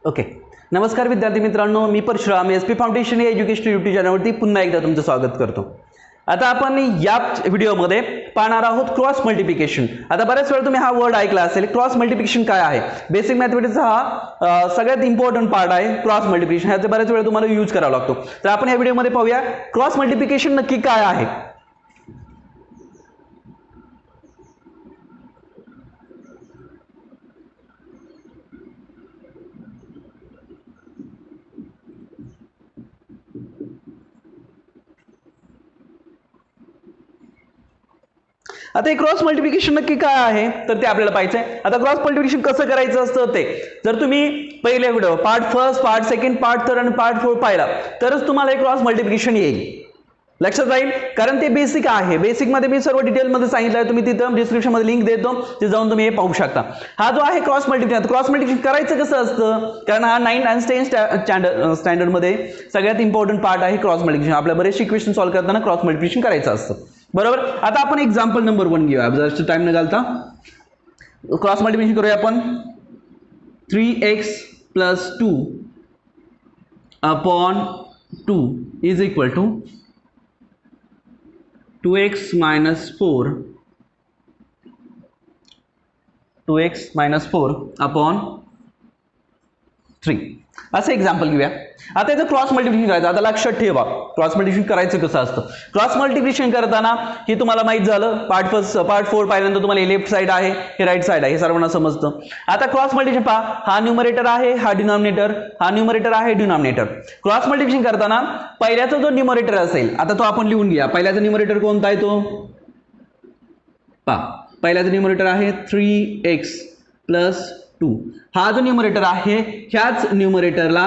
Okay, नमस्कार विद्यार्थी मित्रांनो, मी परशुराम एसपी फाउंडेशन या एज्युकेशन यूट्यूब चॅनलवरती पुन्हा एकदा तुमचं स्वागत करतो। आता आपण या व्हिडिओमध्ये पाहणार आहोत क्रॉस मल्टिप्लिकेशन। आता बऱ्याच वेळा तुम्ही हा वर्ड ऐकला असेल, क्रॉस मल्टिप्लिकेशन काय आहे। बेसिक मॅथमॅटिक्सचा हा सगळ्यात इम्पॉर्टंट पार्ट आहे क्रॉस मल्टिप्लिकेशन। ह्याचा बऱ्याच वेळा तुम्हाला यूज करावा लागतो। तर आपण या व्हिडिओमध्ये पाहूया क्रॉस मल्टिप्लिकेशन नक्की काय आहे। आता हे क्रॉस मल्टिप्लिकेशन नक्की काय आहे तर ते आपल्याला पाहायचं आहे। आता क्रॉस मल्टिप्लिकेशन कसं करायचं असतं ते जर तुम्ही पहिले video part first, part second, part third आणि पार्ट फोर्थ पाहिला तरच तुम्हाला हे क्रॉस मल्टिप्लिकेशन येईल, लक्षात राहील। कारण ते बेसिक आहे। बेसिक मध्ये मी सर्व डिटेल मध्ये सांगितलं आहे, तुम्ही तिथं डिस्क्रिप्शन मध्ये लिंक देतो, ते जाऊन तुम्ही हे पाहू शकता। हा जो आहे क्रॉस मल्टिप्लिकेशन, क्रॉस मल्टिप्लिकेशन करायचं कसं असतं, कारण हा 9 आणि 10 स्टँडर्ड मध्ये सगळ्यात इम्पॉर्टंट पार्ट आहे क्रॉस मल्टिप्लिकेशन। आपल्या बरेचसे इक्वेशन सॉल्व्ह करताना क्रॉस मल्टिप्लिकेशन करायचं असतं, बरोबर। आता आपण एक्झाम्पल नंबर 1 घेऊया, जर टाइम न घालता क्रॉस मल्टिप्लिकेशन करूया आपण। 3x + 2 upon 2 is equal to 2x - 4 2x - 4 upon 3 असं एक्झाम्पल घेऊया। आता याचं क्रॉस मल्टिप्लिकेशन करायचं। आता लक्षात ठेवा क्रॉस मल्टिप्लिकेशन करायचं कसं असतं। क्रॉस मल्टिप्लिकेशन करताना हे तुम्हाला माहित झालं, पार्ट 4 पाहिल्यानंतर तुम्हाला हे लेफ्ट साइड आहे, हे राईट साइड आहे, हे सर्वांना समजतं। आता क्रॉस मल्टिप्लिकेशन पहा, हा न्यूमरेटर आहे, हा डिनॉमिनेटर, हा न्यूमरेटर आहे, डिनॉमिनेटर। क्रॉस मल्टिप्लिकेशन करताना पहिल्याचा जो न्यूमरेटर असेल, आता तो आपण लिहून घ्या। पहिल्याचा न्यूमरेटर कोणता आहे तो पहा, पहिल्याचा न्यूमरेटर आहे 3x + 2। हा जो न्यूमरेटर आहे ह्याच न्यूमरेटरला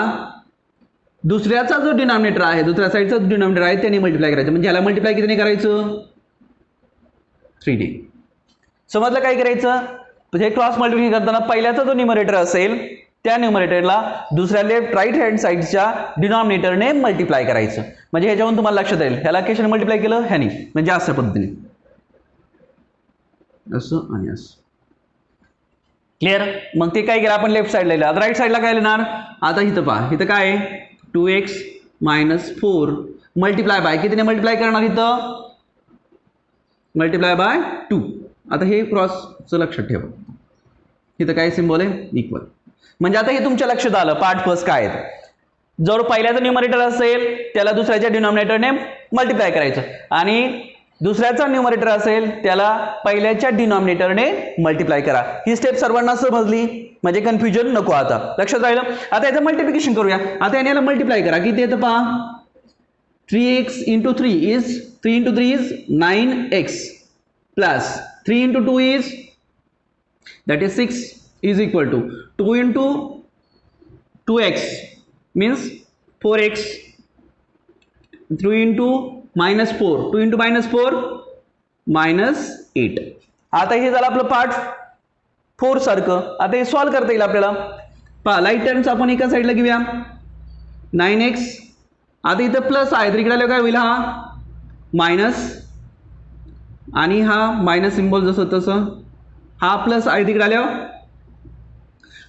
दुसऱ्याचा जो डिनॉमिनेटर आहे, दुसऱ्या साइडचा जो डिनॉमिनेटर आहे त्याने मल्टिप्लाय करायचं। म्हणजे ह्याला मल्टिप्लाय कितीने करायचं 3D। समजलं काय करायचं। तर हे क्रॉस मल्टिप्लिकेशन करताना पहिल्याचा जो न्यूमरेटर असेल त्या न्यूमरेटरला दुसऱ्या लेफ्ट राईट हँड साइडच्या डिनॉमिनेटरने मल्टिप्लाय करायचं। म्हणजे ह्याच्यावरून तुम्हाला लक्षात येईल ह्याला कशाने मल्टिप्लाय केलं, ह्यानी, म्हणजे अशा पद्धतीने, असं आणि असं, क्लिअर। मग ते काय केलं आपण लेफ्ट साइडला लिहिलं। आता राईट साइडला काय लिहिणार, आता इथं पहा, इथं काय आहे 2x - 4 मल्टिप्लाय बाय कितीने मल्टिप्लाय करणार, इथं मल्टिप्लाय बाय 2। आता हे क्रॉसचं लक्षात ठेवा, इथं काय सिम्बॉल आहे इक्वल। म्हणजे आता हे तुमच्या लक्षात आलं पार्ट फर्स्ट काय आहे। जर पहिल्याचं न्यूमरेटर असेल त्याला दुसऱ्याच्या डिनॉमिनेटरने मल्टिप्लाय करायचं आणि दुसऱ्याचा न्यूमरेटर असेल त्याला पहिल्याच्या डिनॉमिनेटरने मल्टिप्लाय करा। ही स्टेप सर्वांना समजली, म्हणजे कन्फ्युजन नको, आता लक्षात राहिलं। आता याचं मल्टिप्लिकेशन करूया। आता याला मल्टिप्लाय करा, किती येतं पहा, 3x × 3 is 3 × 3 is 9x plus 3 × 2 is that is 6 is equal to 2 × 2x means 4x, 3 × -4 2 × -4 -8। आता हे झालं आपलं पार्ट 4 सारखं। आता हे सॉल्व करता येईल आपल्याला। पहा लाईट टर्म्स आपण एका साईडला घेऊया, 9x, आता इथं प्लस आहे तर इकडे काय होईल, हा मायनस आणि हा मायनस सिम्बॉल जसं तसं, हा प्लस आहे तिकडे आल्यावर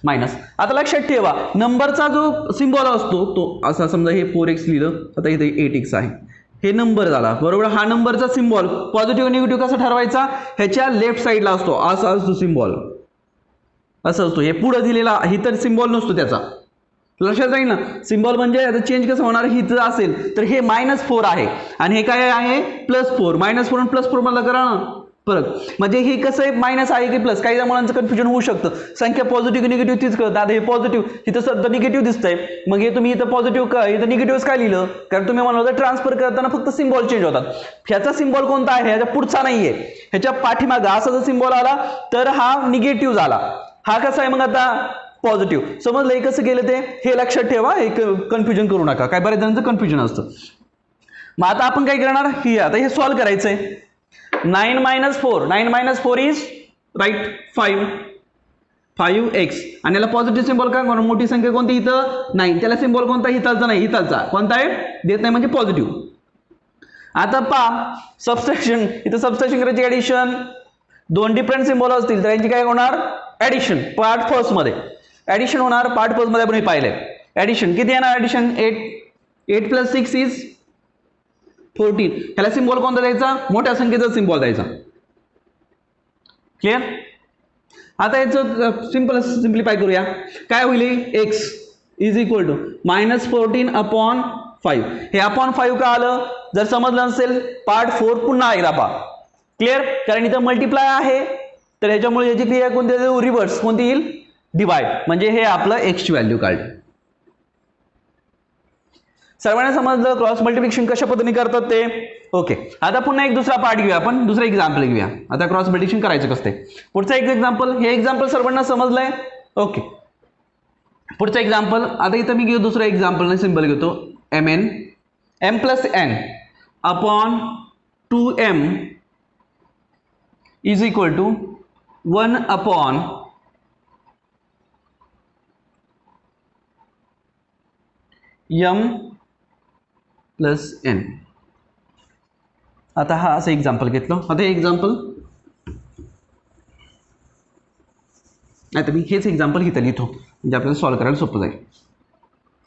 मायनस। आता लक्षात ठेवा नंबरचा जो सिम्बॉल असतो तो असा, समजा हे 4x लिहिलं, आता इथे 8x आहे, हे नंबर झाला, बरोबर। हा नंबरचा सिम्बॉल पॉझिटिव्ह निगेटिव्ह कसा ठरवायचा, ह्याच्या लेफ्ट साईडला असतो, असा असतो सिम्बॉल, असं असतो। हे पुढे दिलेला ही तर सिम्बॉल नसतो त्याचा, लक्षात राहील ना। सिम्बॉल म्हणजे आता चेंज कसं होणार, ही जर असेल तर हे -4 आहे आणि हे काय आहे +4, -4 आणि +4 मला करा ना परत, म्हणजे हे कसं आहे मायनस आहे की प्लस, काही मुलांचं कन्फ्युजन होऊ शकतं। संख्या पॉझिटिव्ह निगेटिव्ह तीच कळतं। आता हे पॉझिटिव्ह इथं सध्या निगेटिव्ह दिसतंय, मग हे तुम्ही इथं पॉझिटिव्ह का इथं निगेटिव्ह काय लिहिलं, कारण तुम्ही म्हणलं होतं ट्रान्सफर करताना फक्त सिम्बॉल चेंज होतात। ह्याचा सिम्बॉल कोणता आहे, ह्याच्या पुढचा नाहीये, ह्याच्या पाठीमागं असा जर सिम्बॉल आला तर हा निगेटिव्ह झाला, हा कसा आहे मग आता पॉझिटिव्ह। समजलं हे कसं केलं ते, हे लक्षात ठेवा, हे कन्फ्युजन करू नका, काय बऱ्याच जणांचं कन्फ्युजन असतं। मग आता आपण काय करणार, ही आता हे सॉल्व करायचंय। 9 - 4 9 - 4 इज राईट 5x आणि याला पॉझिटिव्ह सिम्बॉल काय म्हणून, मोठी संख्या कोणती इथं 9, त्याला सिम्बॉल कोणता इथलचा नाही, इथलचा कोणता आहे देत नाही, म्हणजे पॉझिटिव्ह। आता पहा सबट्रॅक्शन, इथं सबट्रॅक्शन करायची, ऍडिशन, दोन डिफरंट सिम्बॉल असतील तर यांची काय होणार ऍडिशन, पार्ट फर्स्ट मध्ये। ऍडिशन होणार, पार्ट फर्स्ट मध्ये आपण हे पाहिलंय. ऍडिशन किती येणार? Addition 8 + 6 is 14. ह्याला सिम्बॉल कोणता द्यायचा? मोठ्या संख्येचा सिम्बॉल द्यायचा. क्लिअर? आता याचं सिम्प्लिफाय करूया. काय होईल? x is equal to -14/5. हे अपॉन 5 का आलं? जर समजलं नसेल पार्ट 4 पुन्हा एकदा पहा. क्लिअर? कारण इथं मल्टिप्लाय आहे, तर ह्याच्यामुळे याची क्रिया कोणती? रिव्हर्स कोणती येईल? डिवाइड. म्हणजे हे आपलं x ची व्हॅल्यू काढली. सर्वांना समजलं क्रॉस मल्टिप्लिकेशन कशा पद्धतीने करतात ते? ओके. आता पुन्हा एक दुसरा पार्ट घेऊया आपण, दुसरा एक्झाम्पल घेऊया. आता क्रॉस मल्टिप्लिकेशन करायचं कसं ते. पुढचा एक एक्झाम्पल, हे एक्झाम्पल सर्वांना समजलंय? ओके. पुढचं एक्झाम्पल, आता इथं मी घेऊ दुसरं एक्झाम्पल, सिंबल घेतो mn m + n upon 2m is equal to 1 upon m + n. आता हा असं एक्झाम्पल घेतलं. आता हे एक्झाम्पल नाही तर मी हेच एक्झाम्पल इथं लिहितो म्हणजे आपल्याला सॉल्व्ह करायला सोपं जाईल.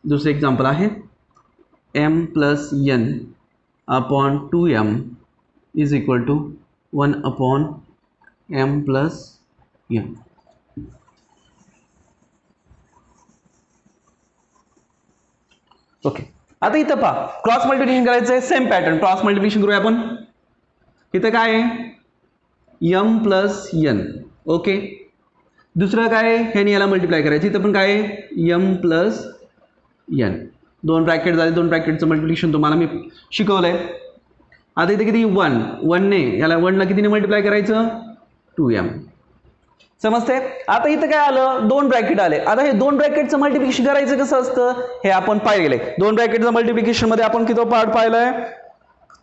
दुसरं एक्झाम्पल आहे m + n upon 2m is equal to 1 upon m + n. Okay. आता इथं पहा क्रॉस मल्टिप्लिकेशन करायचं आहे, सेम पॅटर्न. क्रॉस मल्टिप्लिकेशन करूया आपण. इथं काय आहे? m + n. ओके. दुसरं काय आहे? ह्याने याला मल्टिप्लाय करायचं. इथं पण काय आहे? m + n. दोन ब्रॅकेट झाले, दोन ब्रॅकेटचं मल्टिप्लिकेशन तुम्हाला मी शिकवलंय. आता इथे किती? 1 ने याला 1 ला कितीने मल्टिप्लाय करायचं? 2m. समजते? आता इथं काय आलं? दोन ब्रॅकेट आले. आता हे दोन ब्रॅकेटचं मल्टिप्लिकेशन करायचं कसं असतं हे आपण पाहिलेलं आहे. दोन ब्रॅकेटचं मल्टिप्लिकेशन मध्ये आपण किती पार्ट पाहिलाय?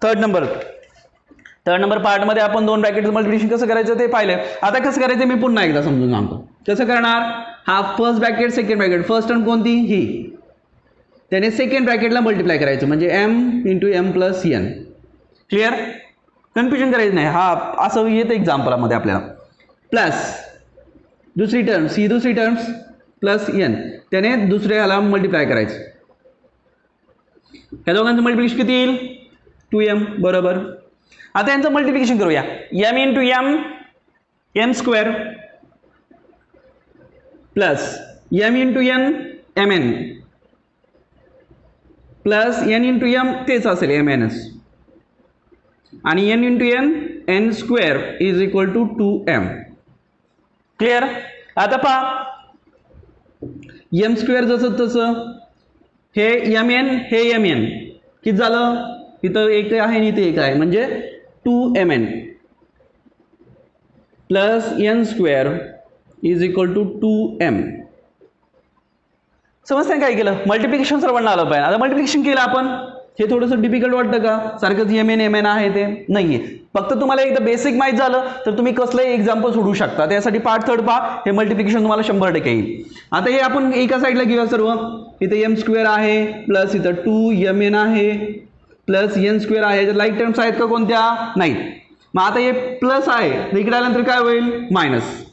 थर्ड नंबर पार्ट मध्ये आपण दोन ब्रॅकेटचं मल्टिप्लिकेशन कसं करायचं ते पाहिलंय. आता कसं करायचं मी पुन्हा एकदा समजून सांगतो. कसं करणार? हा first bracket, second bracket. First term कोणती? ही. त्याने सेकंड ब्रॅकेटला मल्टिप्लाय करायचं म्हणजे m × m + n. Clear? Confusion करायचं नाही. हा असं येतं एक्झाम्पलमध्ये आपल्याला. प्लस दुसरी टर्म्स, ही दुसरी टर्म्स प्लस n, त्याने दुसऱ्याला मल्टिप्लाय करायचं. ह्या दोघांचं मल्टिप्लिकेशन किती येईल? 2m. बरोबर. आता यांचं मल्टिप्लिकेशन करूया. m × m m² plus m × n mn plus n × m तेच असेल mns आणि n × n n² is equal to 2m. Clear? आता पहा m² जसं तसं हे mn हे mn किती झालं? इथं एक आहे आणि इथे एक आहे म्हणजे 2mn plus n² is equal to 2m. समजते काय केलं? मल्टिप्लिकेशन सर्वांना आलं पाहिजे. आता मल्टिप्लिकेशन केलं आपण. हे थोडंसं डिफिकल्ट वाटतं का? सारखंच mn आहे ते नाहीये. फक्त तुम्हाला एकदा बेसिक माहित झालं तर तुम्ही कसलंही एक्झाम्पल सोडवू शकता. त्यासाठी पार्ट थर्ड पहा. हे मल्टिप्लिकेशन तुम्हाला 100% येईल. आता हे आपण एका साईडला घेऊया सर्व. इथे m² आहे प्लस इथं 2mn आहे प्लस n² आहे. लाईक टर्म्स आहेत का कोणत्या? नाही. मग आता हे प्लस आहे, इकडे आल्यानंतर काय होईल? मायनस.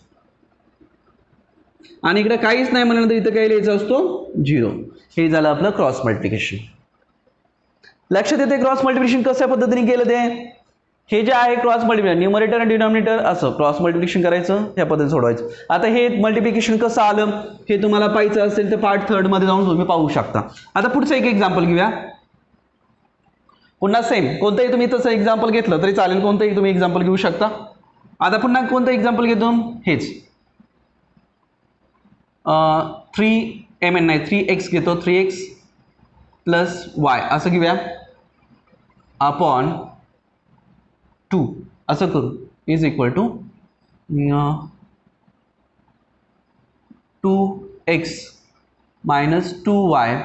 आणि इकडे काहीच नाही म्हणल्यानंतर इथं काय लिहायचं असतो? 0. हे झालं आपलं क्रॉस मल्टिप्लिकेशन. लक्षात येते क्रॉस मल्टिप्लिकेशन कशा पद्धतीने केलं ते? हे जे आहे क्रॉस मल्टिप्लिकेशन, न्यूमरेटर आणि डिनॉमिनेटर असं क्रॉस मल्टिप्लिकेशन करायचं, ह्या पद्धतीने सोडवायचं. आता हे मल्टिप्लिकेशन कसं आलं हे तुम्हाला पाहायचं असेल तर पार्ट थर्ड मध्ये जाऊन तुम्ही पाहू शकता. आता पुढचं एक एक्झाम्पल घेऊया. पुन्हा सेम कोणतंही तुम्ही तसं एक्झाम्पल घेतलं तरी चालेल, कोणतंही तुम्ही एक्झाम्पल घेऊ शकता. आता पुन्हा कोणतं एक्झाम्पल घेतो? हेच 3mn नाही 3x घेतो. 3x प्लस y असं घेऊया अपॉन 2 असं करू is equal to 2x minus 2y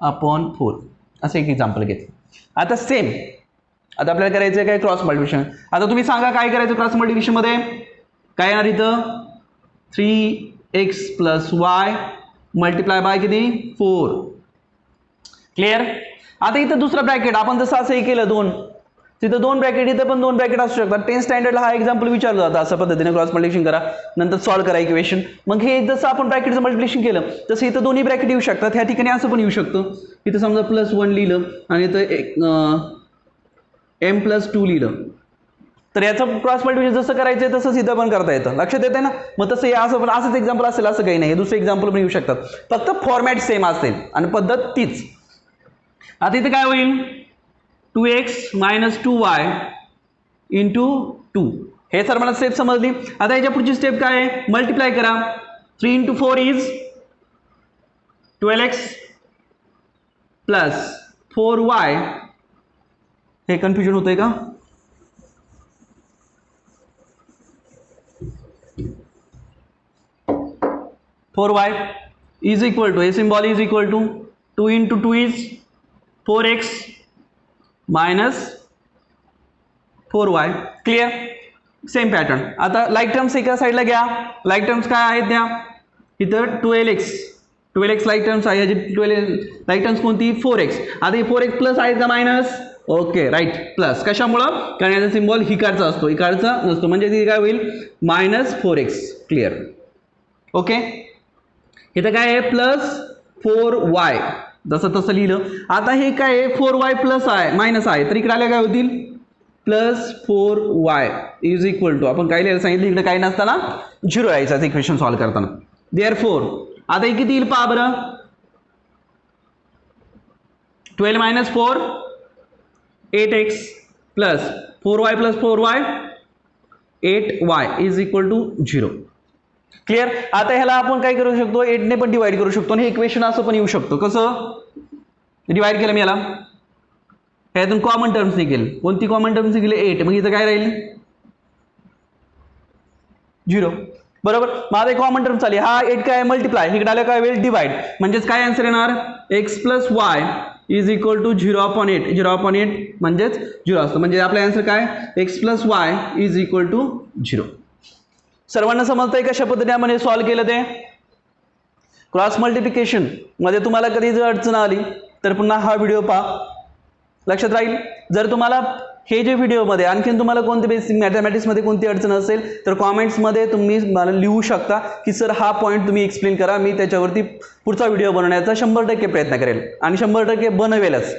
upon 4 असं एक एक्झाम्पल घेतलं. आता सेम आता आपल्याला करायचं काय? Cross multiplication. आता तुम्ही सांगा काय करायचं क्रॉस मल्टिप्लिकेशन मध्ये? काय येणार इथं? 3x plus y multiply by किती? 4. क्लिअर? आता इथं दुसरं ब्रॅकेट आपण जसं असं हे केलं 2 तिथं 2 ब्रॅकेट, इथं पण 2 ब्रॅकेट असू शकतात. 10th स्टँडर्डला हा एक्झाम्पल विचारलं जातं अशा पद्धतीने क्रॉस मल्टिप्लिकेशन करा, नंतर सॉल्व्ह करा इक्वेशन. मग हे जसं आपण ब्रॅकेटचं मल्टिप्लिकेशन केलं तसं इथं दोन्ही ब्रॅकेट येऊ शकतात. ह्या ठिकाणी असं पण येऊ शकतं, इथं समजा +1 लिहिलं आणि इथं m+2 लिहिलं, तर याचं क्रॉस मल्टिप्लिकेशन जसं करायचं तसंच इथं पण करता येतं. लक्षात येते ना? मग तसं असं पण असंच एक्झाम्पल असेल असं काही नाही, दुसरे एक्झाम्पल पण येऊ शकतात, फक्त फॉर्मॅट सेम असेल आणि पद्धत तीच. आता इथे काय होईल, 2x - 2y इंटू 2. हे सर मला स्टेप समजली. आता याच्या पुढची स्टेप काय आहे, मल्टिप्लाय करा. 3 × 4 इज 12x प्लस 4y. हे कन्फ्युजन होतंय का? y इज इक्वल टू, हे symbol is equal to 2 × 2 is 4x minus 4y. Clear? Same pattern. आता लाईक टर्म्स एका साईडला घ्या. लाईक टर्म्स काय आहेत त्या, इथं 12x लाईक टर्म्स आहे. याची 12 लाईक टर्म्स कोणती, 4x. आता ही 4x प्लस आहेत का मायनस? Okay right, plus. कशामुळं? कारण याचा सिम्बॉल हिकारचा असतो, इकारचा नसतो, म्हणजे ती काय होईल -4x. क्लिअर? ओके. इथं काय आहे, +4y, जसं तसं लिहिलं. आता हे काय आहे, 4y प्लस आहे मायनस आहे, तर इकडे आल्या काय होतील, +4y इज इक्वल टू, आपण काय लिहायला सांगितलं, इकडे काही नसताना 0 यायचं इक्वेशन सॉल्व्ह करताना. देअरफोर आता हे किती येईल पहा बरं, 12 - 4 8x plus 4y + 4y 8y is equal to 0. Clear? आता ह्याला आपण काय करू शकतो, 8 ने पण डिवाइड करू शकतो आणि हे इक्वेशन असं पण येऊ शकतो. कसं डिवाइड केलं मी याला, ह्यातून कॉमन टर्म्स निघेल. कोणती कॉमन टर्म्स निघेल, 8. मग इथं काय राहील, 0. बरोबर. माझा कॉमन टर्म चालेल, हा 8 काय मल्टिप्लाय, इकडे आलं काय होईल डिवाइड, म्हणजेच काय आन्सर येणार, x + y is equal to 0/8. 0/8 म्हणजेच 0 असतं, म्हणजे आपला आन्सर काय, x + y is equal to 0. सर्वांना समजतंय कशा पद्धतीने आपण हे सॉल्व्ह केलं ते. क्रॉस मल्टिप्लिकेशन मध्ये तुम्हाला कधी जर अडचण आली तर पुन्हा हा व्हिडिओ पहा, लक्षात राहील. जर तुम्हाला हे जे व्हिडिओमध्ये आणखीन तुम्हाला कोणते बेसिक मॅथमॅटिक्समध्ये कोणती अडचण असेल तर कॉमेंट्समध्ये तुम्ही मला लिहू शकता की सर हा पॉईंट तुम्ही एक्सप्लेन करा, मी त्याच्यावरती पुढचा व्हिडिओ बनवण्याचा 100% प्रयत्न करेल आणि 100% बनवेलच.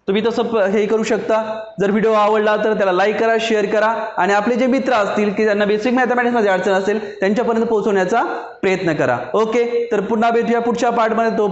तुम्ही तसं हे करू शकता. जर व्हिडिओ आवडला तर त्याला लाईक करा, शेअर करा आणि आपले जे मित्र असतील की त्यांना बेसिक मॅथमॅटिक्समध्ये अडचण असेल त्यांच्यापर्यंत पोहोचवण्याचा प्रयत्न करा. ओके, तर पुन्हा भेटूया पुढच्या पार्टमध्ये. तो